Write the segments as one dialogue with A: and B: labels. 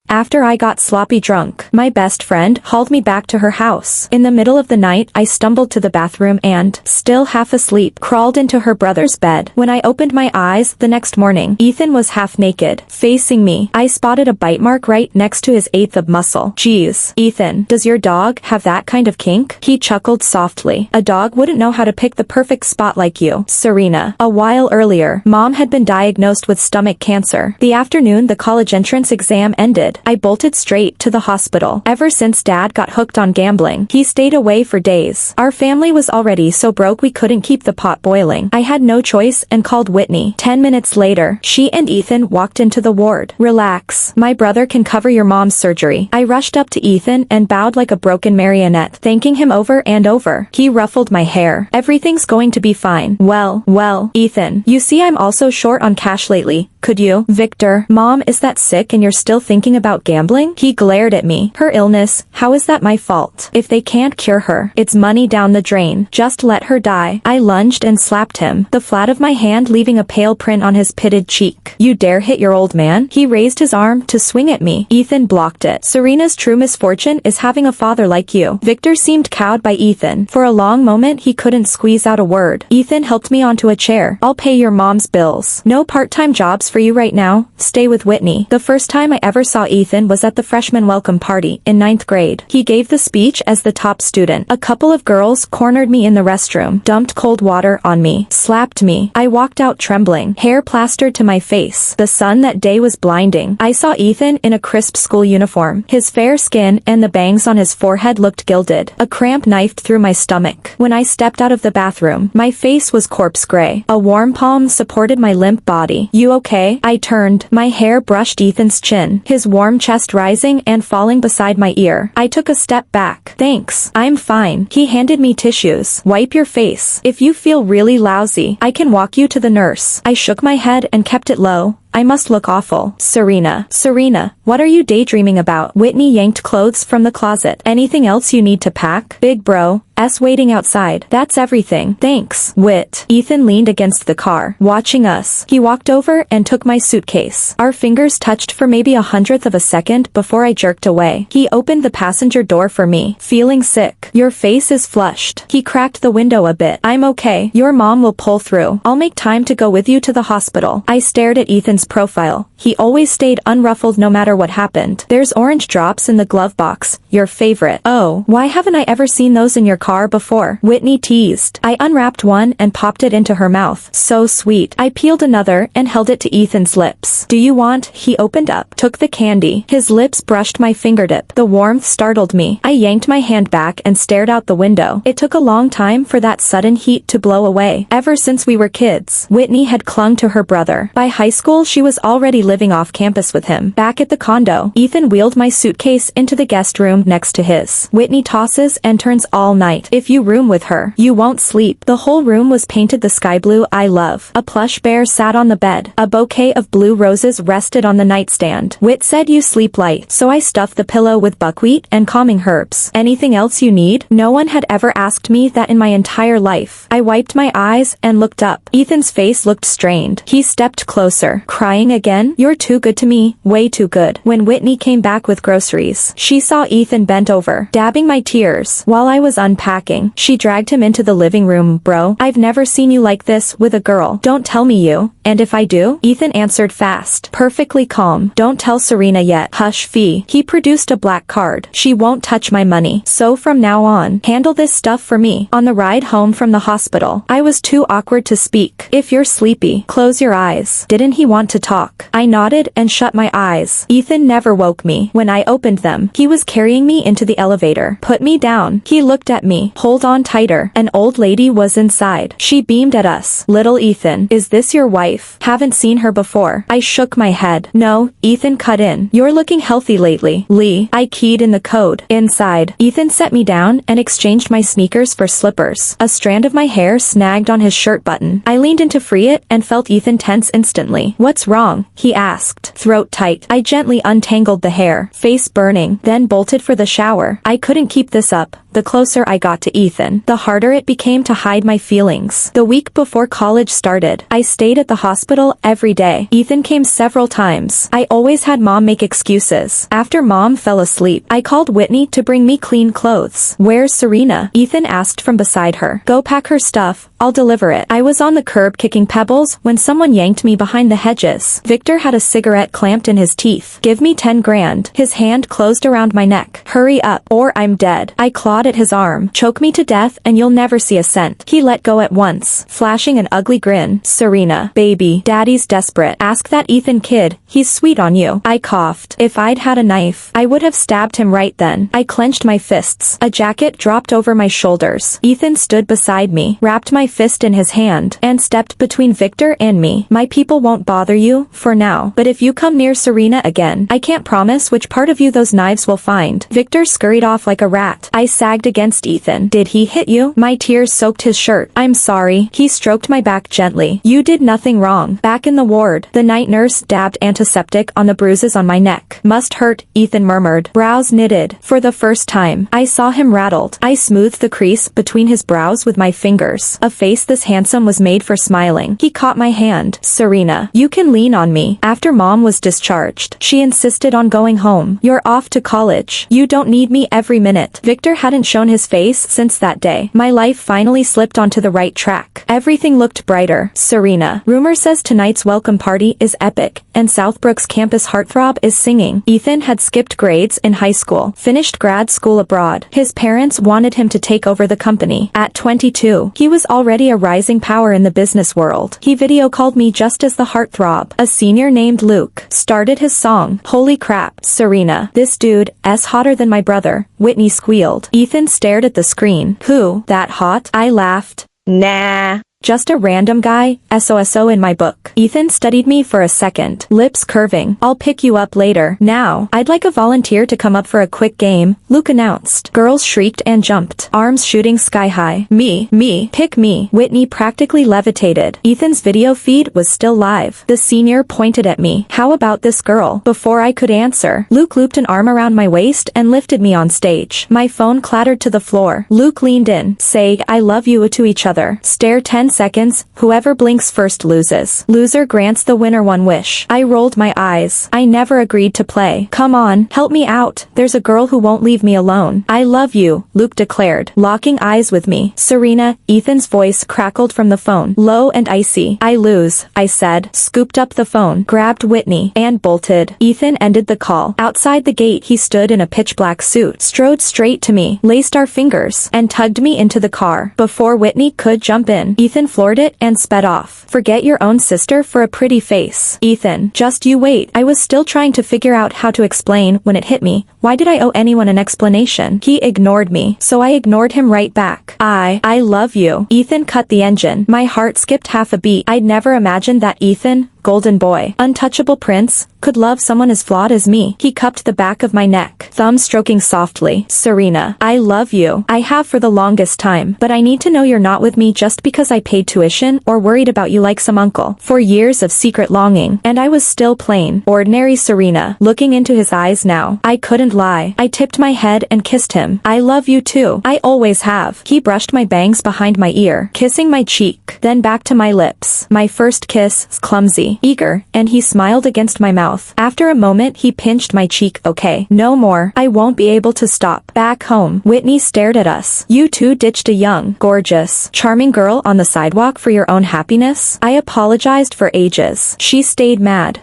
A: After I got sloppy drunk, my best friend hauled me back to her house. In the middle of the night, I stumbled to the bathroom and, still half asleep, crawled into her brother's bed. When I opened my eyes the next morning, Ethan was half naked, facing me. I spotted a bite mark right next to his eighth of muscle. Geez, Ethan, does your dog have that kind of kink? He chuckled softly. A dog wouldn't know how to pick the perfect spot like you. Serena. A while earlier, Mom had been diagnosed with stomach cancer. The afternoon the college entrance exam ended, I bolted straight to the hospital. Ever since Dad got hooked on gambling, he stayed away for days. Our family was already so broke we couldn't keep the pot boiling. I had no choice and called Whitney. 10 minutes later, she and Ethan walked into the ward. Relax. My brother can cover your mom's surgery. I rushed up to Ethan and bowed like a broken marionette, thanking him over and over. He ruffled my hair. Everything's going to be fine. Well, Ethan, you see I'm also short on cash lately. Could you? Victor, Mom is that sick and you're still thinking about gambling? He glared at me. Her illness, how is that my fault? If they can't cure her, it's money down the drain. Just let her die. I lunged and slapped him, the flat of my hand leaving a pale print on his pitted cheek. You dare hit your old man? He raised his arm to swing at me. Ethan blocked it. Serena's true misfortune is having a father like you. Victor seemed cowed by Ethan. For a long moment he couldn't squeeze out a word. Ethan helped me onto a chair. I'll pay your mom's bills. No part-time jobs for you right now. Stay with Whitney. The first time I ever saw Ethan was at the freshman welcome party in 9th grade. He gave the speech as the top student. A couple of girls cornered me in the restroom, dumped cold water on me, slapped me. I walked out trembling, hair plastered to my face. The sun that day was blinding. I saw Ethan in a crisp school uniform. His fair skin and the bangs on his forehead looked gilded. A cramp knifed through my stomach. When I stepped out of the bathroom, my face was corpse gray. A warm palm supported my limp body. You okay? I turned. My hair brushed Ethan's chin, his warm chest rising and falling beside my ear. I took a step back. Thanks. I'm fine. He handed me tissues. Wipe your face. If you feel really lousy, I can walk you to the nurse. I shook my head and kept it low. I must look awful. Serena, what are you daydreaming about? Whitney yanked clothes from the closet. Anything else you need to pack? Big bro, waiting outside. That's everything. Thanks. Whit. Ethan leaned against the car, watching us. He walked over and took my suitcase. Our fingers touched for maybe 1/100th of a second before I jerked away. He opened the passenger door for me, feeling sick. Your face is flushed. He cracked the window a bit. I'm okay. Your mom will pull through. I'll make time to go with you to the hospital. I stared at Ethan's profile. He always stayed unruffled no matter what happened. There's orange drops in the glove box. Your favorite. Oh, why haven't I ever seen those in your car before? Whitney teased. I unwrapped one and popped it into her mouth. So sweet. I peeled another and held it to Ethan's lips. Do you want? He opened up, took the candy. His lips brushed my fingertip. The warmth startled me. I yanked my hand back and stared out the window. It took a long time for that sudden heat to blow away. Ever since we were kids, Whitney had clung to her brother. By high school she was already living off campus with him. Back at the condo, Ethan wheeled my suitcase into the guest room next to his. Whitney tosses and turns all night. If you room with her, you won't sleep. The whole room was painted the sky blue I love. A plush bear sat on the bed. A bouquet of blue roses rested on the nightstand. Whit said you sleep light, so I stuffed the pillow with buckwheat and calming herbs. Anything else you need? No one had ever asked me that in my entire life. I wiped my eyes and looked up. Ethan's face looked strained. He stepped closer. Crying again? You're too good to me, way too good. When Whitney came back with groceries, she saw Ethan bent over, dabbing my tears. While I was unpacking, she dragged him into the living room. Bro, I've never seen you like this with a girl. Don't tell me you. And if I do? Ethan answered fast, perfectly calm. Don't tell Serena yet. Hush fee. He produced a black card. She won't touch my money. So from now on, handle this stuff for me. On the ride home from the hospital, I was too awkward to speak. If you're sleepy, close your eyes. Didn't he want to talk? I nodded and shut my eyes. Ethan never woke me. When I opened them, he was carrying me into the elevator. Put me down. He looked at me. Hold on tighter. An old lady was inside. She beamed at us. Little Ethan, is this your wife? Haven't seen her before. I shook my head. No, Ethan cut in. You're looking healthy lately. Lee. I keyed in the code. Inside. Ethan set me down and exchanged my sneakers for slippers. A strand of my hair snagged on his shirt button. I leaned in to free it and felt Ethan tense instantly. What's wrong? He asked. Throat tight. I gently untangled the hair. Face burning. Then bolted for the shower. I couldn't keep this up. the closer I got to Ethan, the harder it became to hide my feelings. The week before college started, I stayed at the hospital every day. Ethan came several times. I always had Mom make excuses. After Mom fell asleep, I called Whitney to bring me clean clothes. "Where's Serena?" Ethan asked from beside her. "Go pack her stuff. I'll deliver it." I was on the curb kicking pebbles when someone yanked me behind the hedges. Victor had a cigarette clamped in his teeth. "Give me 10 grand. His hand closed around my neck. "Hurry up, or I'm dead." I clawed at his arm. "Choke me to death and you'll never see a cent." He let go at once, flashing an ugly grin. "Serena, baby, Daddy's desperate. Ask that Ethan kid. He's sweet on you." I coughed. If I'd had a knife, I would have stabbed him right then. I clenched my fists. A jacket dropped over my shoulders. Ethan stood beside me, wrapped my fist in his hand, and stepped between Victor and me. "My people won't bother you, for now. But if you come near Serena again, I can't promise which part of you those knives will find." Victor scurried off like a rat. I sagged against Ethan. "Did he hit you?" My tears soaked his shirt. "I'm sorry." He stroked my back gently. "You did nothing wrong." Back in the ward, the night nurse dabbed antiseptic on the bruises on my neck. "Must hurt," Ethan murmured. Brows knitted. For the first time, I saw him rattled. I smoothed the crease between his brows with my fingers. A face this handsome was made for smiling. He caught my hand. "Serena, you can lean on me." After Mom was discharged, she insisted on going home. "You're off to college. You don't need me every minute." Victor hadn't shown his face since that day. My life finally slipped onto the right track. Everything looked brighter. "Serena, rumor says tonight's welcome party is epic, and Southbrook's campus heartthrob is singing." Ethan had skipped grades in high school, finished grad school abroad. His parents wanted him to take over the company. At 22, he was already a rising power in the business world. He video called me just as the heartthrob, a senior named Luke, started his song. "Holy crap, Serena, this dude is hotter than my brother," Whitney squealed. Ethan stared at the screen. "Who? That hot?" I laughed. "Nah. Just a random guy, SOSO in my book." Ethan studied me for a second, lips curving. "I'll pick you up later. Now, I'd like a volunteer to come up for a quick game," Luke announced. Girls shrieked and jumped, arms shooting sky high. Me, pick me." Whitney practically levitated. Ethan's video feed was still live. The senior pointed at me. "How about this girl?" Before I could answer, Luke looped an arm around my waist and lifted me on stage. My phone clattered to the floor. Luke leaned in. "Say I love you to each other. Stare 10 seconds, whoever blinks first loses. Loser grants the winner one wish." I rolled my eyes. I never agreed to play. "Come on, help me out. There's a girl who won't leave me alone." "I love you," Luke declared, locking eyes with me. "Serena," Ethan's voice crackled from the phone, low and icy. "I lose," I said, scooped up the phone, grabbed Whitney, and bolted. Ethan ended the call. Outside the gate he stood in a pitch-black suit, strode straight to me, laced our fingers, and tugged me into the car. Before Whitney could jump in, Ethan floored it and sped off. "Forget your own sister for a pretty face." "Ethan, just you wait." I was still trying to figure out how to explain when it hit me. Why did I owe anyone an explanation? He ignored me, so I ignored him right back. I love you." Ethan cut the engine. My heart skipped half a beat. I'd never imagined that Ethan, golden boy, untouchable prince, could love someone as flawed as me. He cupped the back of my neck, thumb stroking softly. "Serena, I love you. I have for the longest time, but I need to know you're not with me just because I paid tuition or worried about you like some uncle." For years of secret longing, and I was still plain, ordinary Serena. Looking into his eyes now, I couldn't lie. I tipped my head and kissed him. "I love you too. I always have." He brushed my bangs behind my ear, kissing my cheek, then back to my lips. My first kiss, clumsy, eager, and he smiled against my mouth. After a moment he pinched my cheek. "Okay, no more. I won't be able to stop." Back home, Whitney stared at us. "You two ditched a young, gorgeous, charming girl on the sidewalk for your own happiness?" I apologized for ages. She stayed mad.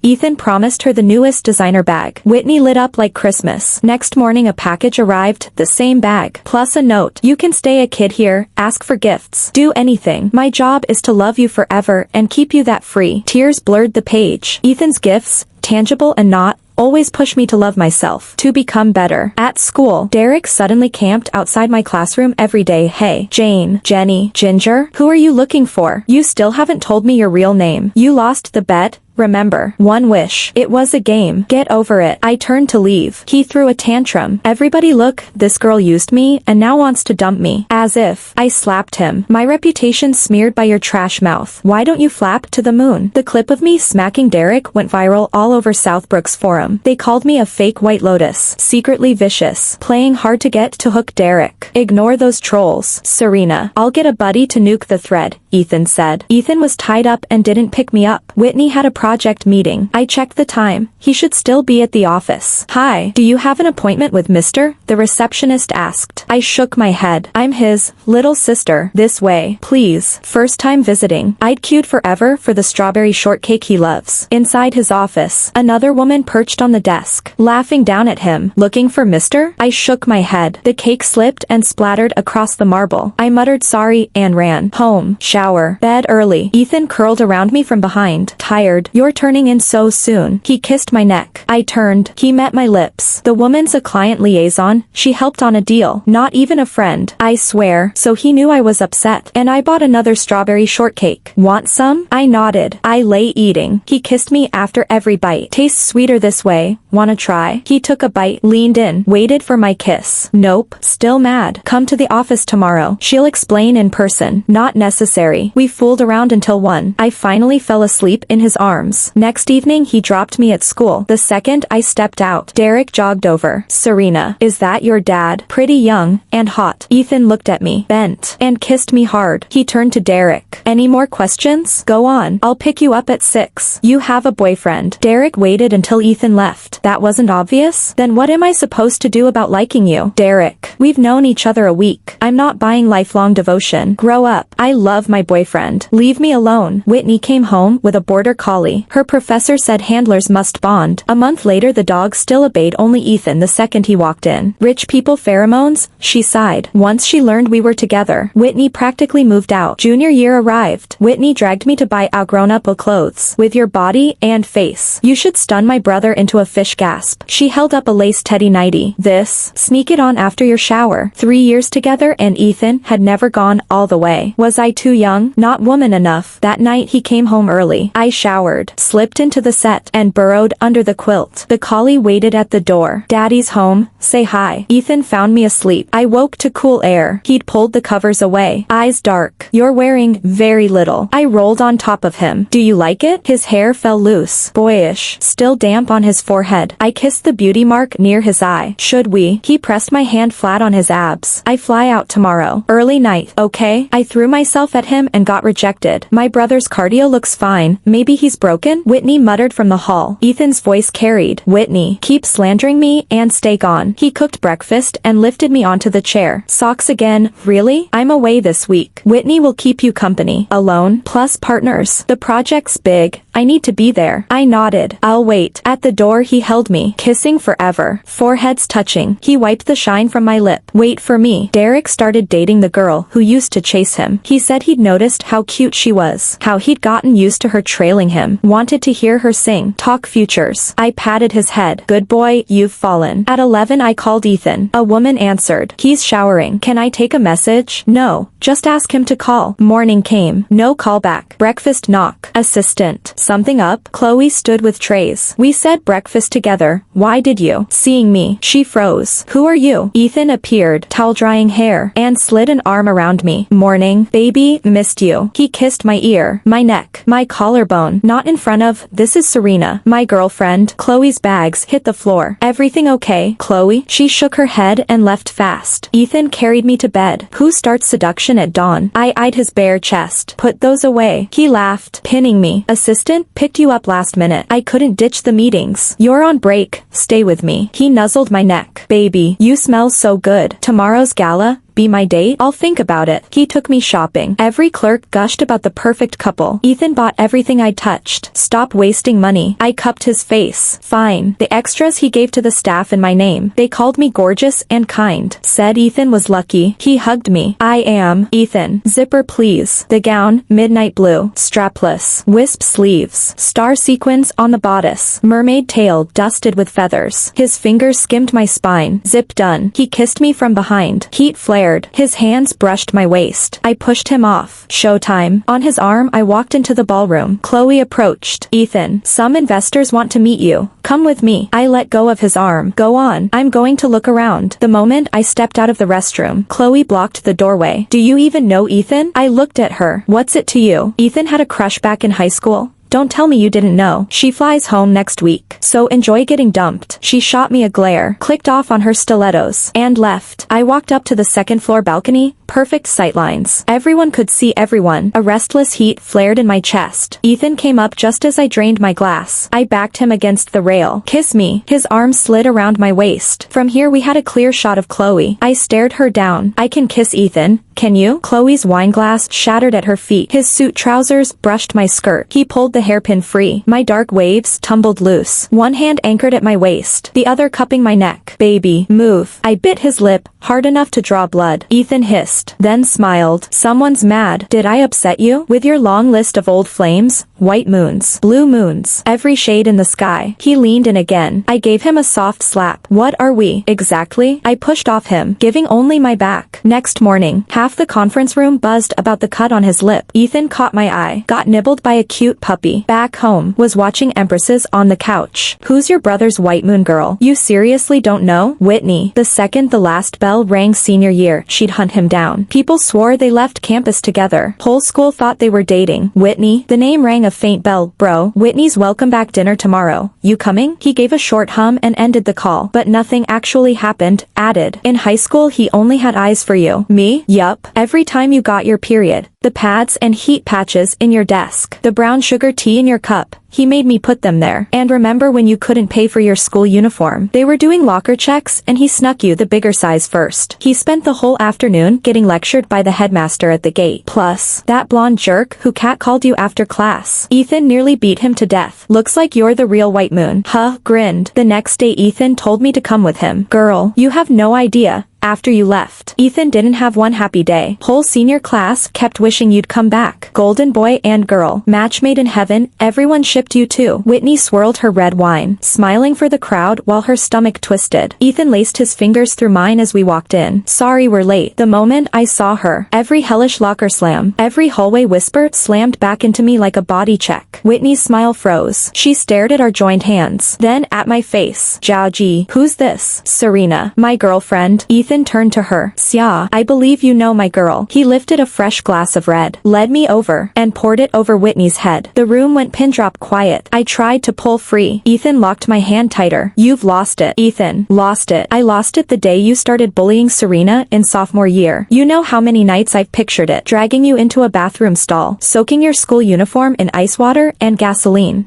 A: Ethan promised her the newest designer bag. Whitney lit up like Christmas. Next morning a package arrived, the same bag, plus a note. "You can stay a kid here, ask for gifts, do anything. My job is to love you forever and keep you that free." Tears blurred the page. Ethan's gifts, tangible and not, always push me to love myself, to become better. At school, Derek suddenly camped outside my classroom every day. "Hey, Jane, Jenny, Ginger, who are you looking for? You still haven't told me your real name. You lost the bet, remember? One wish. It was a game. Get over it." I turned to leave. He threw a tantrum. "Everybody look, this girl used me and now wants to dump me." As if. I slapped him. "My reputation smeared by your trash mouth. Why don't you flap to the moon?" The clip of me smacking Derek went viral all over Southbrook's forum. forum. They called me a fake White Lotus, secretly vicious, playing hard to get to hook Derek. Ignore those trolls, Serena. I'll get a buddy to nuke the thread, Ethan said. Ethan was tied up and didn't pick me up. Whitney had a project meeting. I checked the time. He should still be at the office. Hi, do you have an appointment with Mr.? The receptionist asked. I shook my head. I'm his little sister. This way, please. First time visiting. I'd queued forever for the strawberry shortcake he loves. Inside his office, another woman perched on the desk, laughing down at him. Looking for Mr.? I shook my head. The cake slipped and splattered across the marble. I muttered sorry and ran home. Shower. Bed early. Ethan curled around me from behind. Tired. You're turning in so soon. He kissed my neck. I turned. He met my lips. The woman's a client liaison. She helped on a deal. Not even a friend. I swear. So he knew I was upset. And I bought another strawberry shortcake. Want some? I nodded. I lay eating. He kissed me after every bite. Tastes sweeter this way. Wanna try? He took a bite, leaned in, waited for my kiss. Nope. Still mad. Come to the office tomorrow. She'll explain in person. Not necessary. We fooled around until 1. I finally fell asleep in his arms. Next evening he dropped me at school. The second I stepped out, Derek jogged over. Serena, is that your dad? Pretty young and hot. Ethan looked at me, bent, and kissed me hard. He turned to Derek. Any more questions? Go on. I'll pick you up at 6. You have a boyfriend. Derek waited until Ethan left. That wasn't obvious? Then what am I supposed to do about liking you? Derek, we've known each other a week. I'm not buying lifelong devotion. Grow up. I love my boyfriend. Leave me alone. Whitney came home with a border collie. Her professor said handlers must bond. A month later the dog still obeyed only Ethan the second he walked in. Rich people pheromones? She sighed. Once she learned we were together, Whitney practically moved out. Junior year arrived. Whitney dragged me to buy outgrown-up clothes. With your body and face, you should stun my brother into a fish gasp. She held up a lace teddy nightie. This, sneak it on after your shower. 3 years together and Ethan had never gone all the way. Was I too young? Not woman enough. That night he came home early. I showered, slipped into the set, and burrowed under the quilt. The collie waited at the door. Daddy's home. Say hi. Ethan found me asleep. I woke to cool air. He'd pulled the covers away. Eyes dark. You're wearing very little. I rolled on top of him. Do you like it? His hair fell loose, boyish, still damp on his forehead. I kissed the beauty mark near his eye. Should we? He pressed my hand flat on his abs. I fly out tomorrow. Early night, okay? I threw myself at him and got rejected. My brother's cardio looks fine. Maybe he's broken? Whitney muttered from the hall. Ethan's voice carried. Whitney, keep slandering me and stay gone. He cooked breakfast and lifted me onto the chair. Socks again? Really? I'm away this week. Whitney will keep you company. Alone? Plus partners. The project's big. I need to be there. I nodded. I'll wait. At the door he held me, kissing forever. Foreheads touching. He wiped the shine from my lip. Wait for me. Derek started dating the girl who used to chase him. He said he'd noticed how cute she was, how he'd gotten used to her trailing him, wanted to hear her sing, talk futures. I patted his head. Good boy, you've fallen. At 11 I called Ethan. A woman answered. He's showering. Can I take a message? No. Just ask him to call. Morning came. No callback. Breakfast knock. Assistant. Something up? Chloe stood with trays. We said breakfast together. Why did you? Seeing me, she froze. Who are you? Ethan appeared, towel drying hair, and slid an arm around me. Morning. Baby, missed you. He kissed my ear, my neck, my collarbone. Not in front of, this is Serena, my girlfriend. Chloe's bags hit the floor. Everything okay, Chloe? She shook her head and left fast. Ethan carried me to bed. Who starts seduction at dawn? I eyed his bare chest. Put those away. He laughed, pinning me. Assistant, picked you up last minute. I couldn't ditch the meetings. You're on break. Stay with me. He nuzzled my neck. Baby, you smell so good. Tomorrow's gala? Be my date? I'll think about it. He took me shopping. Every clerk gushed about the perfect couple. Ethan bought everything I touched. Stop wasting money. I cupped his face. Fine. The extras he gave to the staff in my name. They called me gorgeous and kind. Said Ethan was lucky. He hugged me. I am. Ethan. Zipper please. The gown, midnight blue. Strapless. Wisp sleeves. Star sequins on the bodice. Mermaid tail dusted with feathers. His fingers skimmed my spine. Zip done. He kissed me from behind. Heat flared. His hands brushed my waist. I pushed him off. Showtime. On his arm I walked into the ballroom. Chloe approached. Ethan, some investors want to meet you. Come with me. I let go of his arm. Go on. I'm going to look around. The moment I stepped out of the restroom, Chloe blocked the doorway. Do you even know Ethan? I looked at her. What's it to you? Ethan had a crush back in high school. Don't tell me you didn't know. She flies home next week. So enjoy getting dumped. She shot me a glare, clicked off on her stilettos, and left. I walked up to the second-floor balcony. Perfect sightlines. Everyone could see everyone. A restless heat flared in my chest. Ethan came up just as I drained my glass. I backed him against the rail. Kiss me. His arm slid around my waist. From here we had a clear shot of Chloe. I stared her down. I can kiss Ethan. Can you? Chloe's wine glass shattered at her feet. His suit trousers brushed my skirt. He pulled the hairpin free. My dark waves tumbled loose. One hand anchored at my waist, the other cupping my neck. Baby, move. I bit his lip, hard enough to draw blood. Ethan hissed, then smiled. Someone's mad. Did I upset you? With your long list of old flames, white moons, blue moons, every shade in the sky. He leaned in again. I gave him a soft slap. What are we, exactly? I pushed off him, giving only my back. Next morning, half the conference room buzzed about the cut on his lip. Ethan caught my eye, got nibbled by a cute puppy. Back home, was watching Empresses on the couch. Who's your brother's white moon girl? You seriously don't know? Whitney. The second the last bell rang senior year, she'd hunt him down. People swore they left campus together. Whole school thought they were dating. Whitney. The name rang a faint bell. Bro, Whitney's welcome back dinner tomorrow. You coming? He gave a short hum and ended the call. But nothing actually happened. Added. In high school he only had eyes for you. Me? Yup. Every time you got your period. The pads and heat patches in your desk. The brown sugar tea in your cup. He made me put them there. And remember when you couldn't pay for your school uniform? They were doing locker checks and he snuck you the bigger size first. He spent the whole afternoon getting lectured by the headmaster at the gate. Plus, that blonde jerk who catcalled you after class. Ethan nearly beat him to death. Looks like you're the real white moon. Huh, grinned. The next day Ethan told me to come with him. Girl, you have no idea. After you left, Ethan didn't have one happy day. Whole senior class kept wishing you'd come back. Golden boy and girl. Match made in heaven, everyone shipped you too. Whitney swirled her red wine, smiling for the crowd while her stomach twisted. Ethan laced his fingers through mine as we walked in. Sorry we're late. The moment I saw her, every hellish locker slam, every hallway whisper slammed back into me like a body check. Whitney's smile froze. She stared at our joined hands, then at my face. Jiaji, who's this? Serena, my girlfriend. Ethan turned to her. Xia, I believe you know my girl. He lifted a fresh glass of red, led me over, and poured it over Whitney's head. The room went pin drop quiet. I tried to pull free. Ethan locked my hand tighter. You've lost it. Ethan, lost it. I lost it the day you started bullying Serena in sophomore year. You know how many nights I've pictured it. Dragging you into a bathroom stall, soaking your school uniform in ice water and gasoline.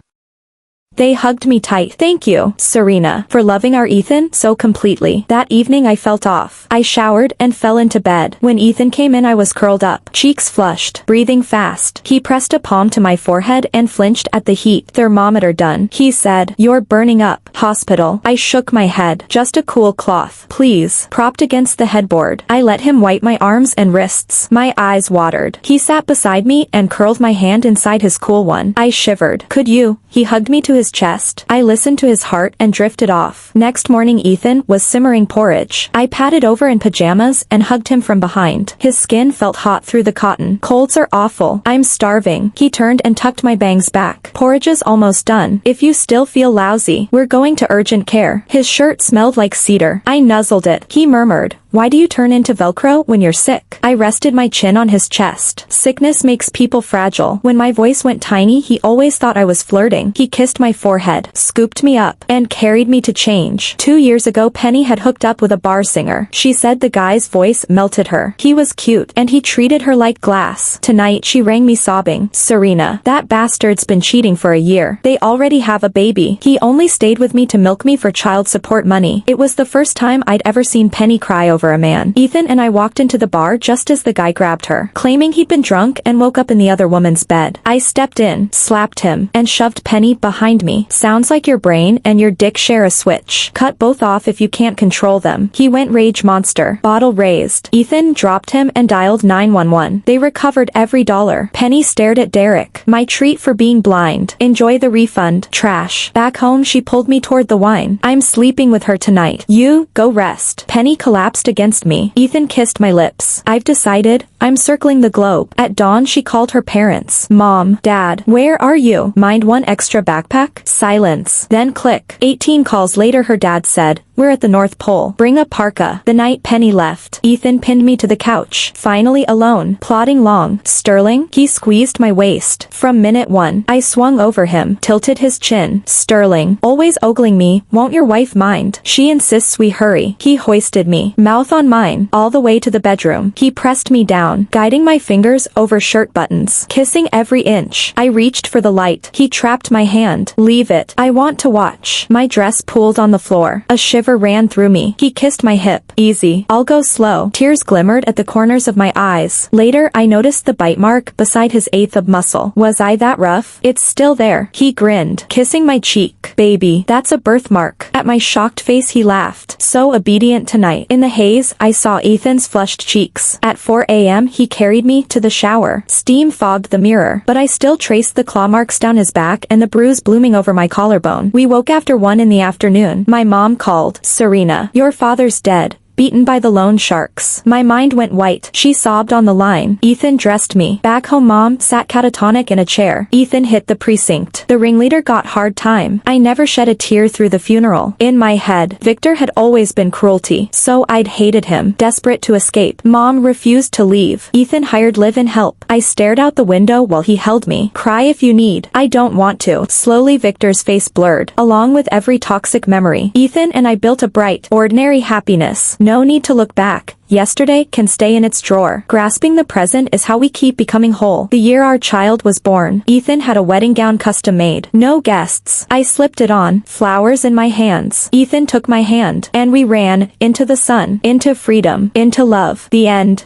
A: They hugged me tight. Thank you, Serena, for loving our Ethan so completely. That evening I felt off. I showered and fell into bed. When Ethan came in I was curled up, cheeks flushed, breathing fast. He pressed a palm to my forehead and flinched at the heat. Thermometer done. He said, you're burning up. Hospital. I shook my head. Just a cool cloth. Please. Propped against the headboard. I let him wipe my arms and wrists. My eyes watered. He sat beside me and curled my hand inside his cool one. I shivered. Could you? He hugged me to his chest. I listened to his heart and drifted off. Next morning Ethan was simmering porridge. I padded over in pajamas and hugged him from behind. His skin felt hot through the cotton. Colds are awful. I'm starving. He turned and tucked my bangs back. Porridge is almost done. If you still feel lousy, we're going to urgent care. His shirt smelled like cedar. I nuzzled it. He murmured, why do you turn into Velcro when you're sick? I rested my chin on his chest. Sickness makes people fragile. When my voice went tiny he always thought I was flirting. He kissed my forehead, scooped me up, and carried me to change. 2 years ago Penny had hooked up with a bar singer. She said the guy's voice melted her. He was cute, and he treated her like glass. Tonight she rang me sobbing. Serena, that bastard's been cheating for a year. They already have a baby. He only stayed with me to milk me for child support money. It was the first time I'd ever seen Penny cry over a man. Ethan and I walked into the bar just as the guy grabbed her, claiming he'd been drunk and woke up in the other woman's bed. I stepped in, slapped him, and shoved Penny behind me. Sounds like your brain and your dick share a switch. Cut both off if you can't control them. He went rage monster. Bottle raised. Ethan dropped him and dialed 911. They recovered every dollar. Penny stared at Derek. My treat for being blind. Enjoy the refund. Trash. Back home she pulled me toward the wine. I'm sleeping with her tonight. You, go rest. Penny collapsed against me. Ethan kissed my lips. I've decided, I'm circling the globe. At dawn she called her parents. Mom, Dad, where are you? Mind one extra backpack? Silence. Then click. 18 calls later her dad said, We're at the North Pole. Bring a parka. The night Penny left, Ethan pinned me to the couch. Finally alone, plodding long. Sterling, he squeezed my waist. From minute one, I swung over him, tilted his chin. Sterling, always ogling me, won't your wife mind? She insists we hurry. He hoisted me, mouth on mine, all the way to the bedroom. He pressed me down, guiding my fingers over shirt buttons, kissing every inch. I reached for the light. He trapped my hand. Leave it. I want to watch. My dress pooled on the floor. A shiver ran through me. He kissed my hip. Easy. I'll go slow. Tears glimmered at the corners of my eyes. Later, I noticed the bite mark beside his eighth of muscle. Was I that rough? It's still there. He grinned, kissing my cheek. Baby, that's a birthmark. At my shocked face he laughed. So obedient tonight. In the haze, I saw Ethan's flushed cheeks. At 4 a.m. he carried me to the shower. Steam fogged the mirror, but I still traced the claw marks down his back and the bruise blooming over my collarbone. We woke after 1 in the afternoon. My mom called. Serena, your father's dead. Beaten by the loan sharks. My mind went white. She sobbed on the line. Ethan dressed me. Back home Mom sat catatonic in a chair. Ethan hit the precinct. The ringleader got hard time. I never shed a tear through the funeral. In my head, Victor had always been cruelty, so I'd hated him. Desperate to escape, Mom refused to leave. Ethan hired live-in help. I stared out the window while he held me. Cry if you need. I don't want to. Slowly Victor's face blurred, along with every toxic memory. Ethan and I built a bright, ordinary happiness. No need to look back. Yesterday can stay in its drawer. Grasping the present is how we keep becoming whole. The year our child was born, Ethan had a wedding gown custom made. No guests. I slipped it on, flowers in my hands. Ethan took my hand, and we ran, into the sun, into freedom, into love. The end.